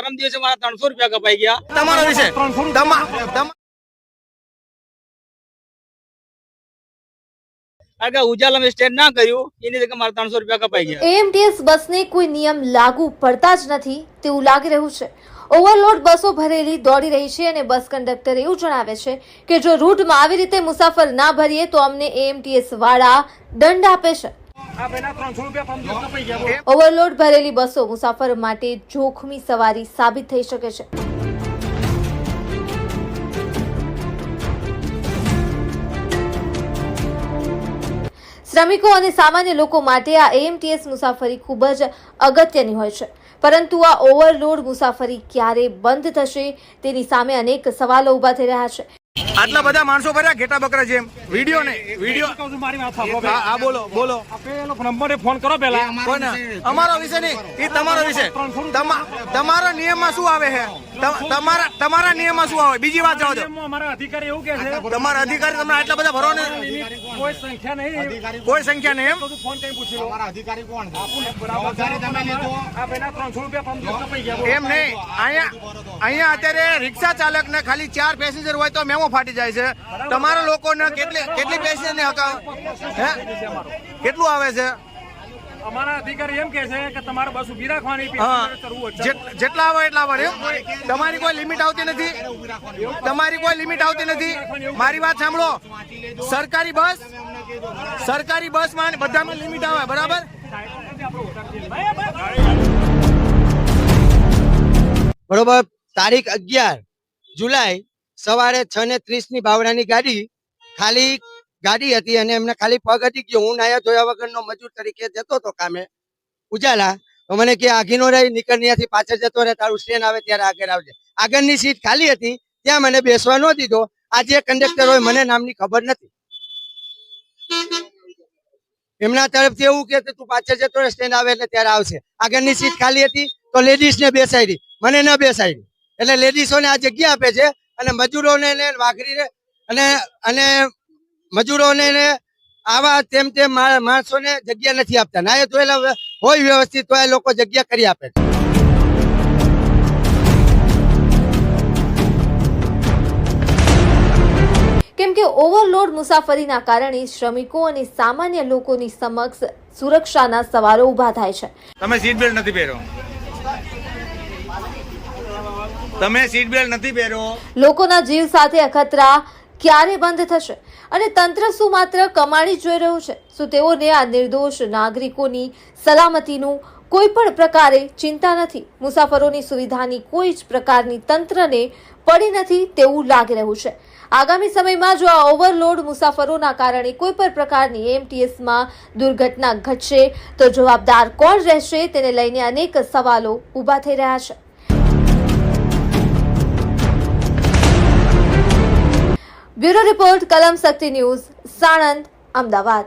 પરમ દિવસે મારા 300 રૂપિયા કપાઈ ગયા। તમારો વિષય કારણ કે ઉજાલા મેં સ્ટેન્ડ ના કર્યું એની જગ્યાએ મારા 300 રૂપિયા કપાઈ ગયા। એએમટીએસ બસને કોઈ નિયમ લાગુ પડતા જ નથી તેવું લાગી રહ્યું છે। ઓવરલોડ બસો ભરેલી દોડી રહી છે અને બસ કંડક્ટર એવું જણાવે છે કે જો રૂટમાં આવી રીતે મુસાફર ના ભરીએ તો અમને એએમટીએસ વાળા દંડ આપે છે। ઓવરલોડ ભરેલી બસો મુસાફર માટે જોખમી સવારી સાબિત થઈ શકે છે। શ્રમિકો અને સામાન્ય લોકો માટે આ એએમટીએસ મુસાફરી ખૂબ જ અગત્યની હોય છે, પરંતુ આ ઓવરલોડ મુસાફરી ક્યારે બંધ થશે તેની સામે અનેક સવાલો ઉભા થઈ રહ્યા છે। આટલા બધા માણસો ભર્યા ઘેટા બકરા જેમ વિડિયો ને વિડિયો મારી વાત સાંભળો હા બોલો બોલો પેલો નંબરે ફોન કરો પહેલા કોને અમારો વિષય નહીં એ તમારો વિષય તમારો નિયમમાં શું આવે છે તમારા નિયમમાં શું આવે બીજી વાત જાઓ અમારા અધિકારી એવું કે છે તમારા અધિકારી તમને આટલા બધા ભરો ને કોઈ સંખ્યા નહીં એમ ફોન કઈ પૂછી લો અમારા અધિકારી કોણ છે? આ પેલા 300 રૂપિયા કપાઈ ગયા એમ નહીં અહીંયા અત્યારે રિક્ષા ચાલક ને ખાલી 4 પેસેન્જર હોય તો મેમો ફાટી જાય છે। તમારા લોકોને કેટલી પેસેન્જર ને હકાવ હે કેટલું આવે છે? અમારા અધિકારી એમ કે છે કે તમારે બસ ઉભી રાખવાની જેટલા આવે એટલા આવે એમ તમારી કોઈ લિમિટ આવતી નથી મારી વાત સાંભળો સરકારી બસ માં બધામાં લિમિટ આવે બરાબર। બરોબર તારીખ 11 જુલાઈ સવારે 6:30 ની બાવળાની ખાલી ગાડી હતી અને એમને ખાલી પગ હતી ગયો। હું નાયા ધોયા વગરનો મજૂર તરીકે જતો હતો કામે ઉજાલા, તો મને કે આગીનો રહી નીકળ ત્યાંથી પાછળ જતો રહે, તારું સ્ટેન્ડ આવે ત્યારે આગળ આવજે। આગળની સીટ ખાલી હતી ત્યાં મને બેસવા ન દીધો। આજે કંડક્ટર હોય મને નામની ખબર નથી, એમના તરફથી એવું કે તું પાછળ જતો રહે સ્ટેન્ડ આવે એટલે ત્યારે આવશે। આગળની સીટ ખાલી હતી તો લેડીઝ ને બેસાડી, મને ન બેસાડી, એટલે લેડીઝોને આ જગ્યા આપે છે અને મજૂરોને વાઘરી અને મજૂરોને આવા તેમ માણસોને જગ્યા નથી આપતા। ના તો હોય વ્યવસ્થિત તો એ લોકો જગ્યા કરી આપે છે। કેમ કે ઓવરલોડ મુસાફરીના કારણે શ્રમિકો અને સામાન્ય લોકોની સમક્ષ સુરક્ષાના સવાલો ઉભા થાય છે। તમે સીટ બેલ્ટ નથી પહેર્યો લોકોના જીવ સાથે અખતરા ક્યારે બંધ થશે અને તંત્ર શું માત્ર કમાણી જોઈ રહ્યું છે? શું તેઓને આ નિર્દોષ નાગરિકોની સલામતીનું કોઈ પણ પ્રકારે ચિંતા નથી? મુસાફરોની સુવિધાની કોઈ જ પ્રકારની તંત્રને પડી નથી તેવું લાગી રહ્યું છે। આગામી સમયમાં જો આ ઓવરલોડ મુસાફરોના કારણે કોઈ પણ પ્રકારની એએમટીએસમાં દુર્ઘટના ઘટશે તો જવાબદાર કોણ રહેશે તેને લઈને અનેક સવાલો ઉભા થઈ રહ્યા છે। બ્યુરો રિપોર્ટ, કલમ શક્તિ ન્યૂઝ, સાણંદ, અમદાવાદ।